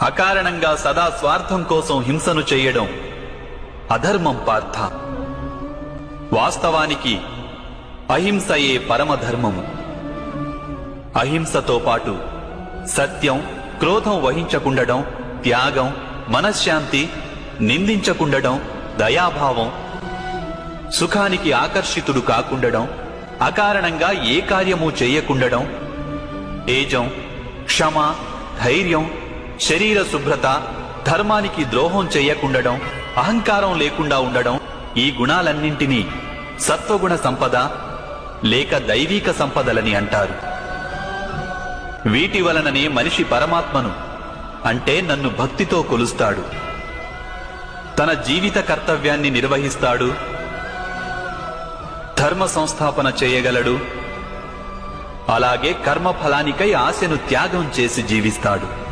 అకారణంగా సదా స్వార్థం కోసం హింసను చేయడం అధర్మం పార్థ. వాస్తవానికి అహింసయే పరమధర్మము. అహింసతో పాటు సత్యం, క్రోధం వహించకుండడం, త్యాగం, మనశ్శాంతి, నిందించకుండడం, దయాభావం, సుఖానికి ఆకర్షితుడు కాకుండడం, అకారణంగా ఏ కార్యము చేయకుండడం, తేజం, క్షమ, ధైర్యం, శరీర శుభ్రత, ధర్మానికి ద్రోహం చేయకుండడం, అహంకారం లేకుండా ఉండడం, ఈ గుణాలన్నింటినీ సత్వగుణ సంపద లేక దైవీక సంపదలని అంటారు. వీటి వలననే మనిషి పరమాత్మను అంటే నన్ను భక్తితో కొలుస్తాడు, తన జీవిత కర్తవ్యాన్ని నిర్వహిస్తాడు, ధర్మ సంస్థాపన చేయగలడు, అలాగే కర్మఫలానికై ఆశను త్యాగం చేసి జీవిస్తాడు.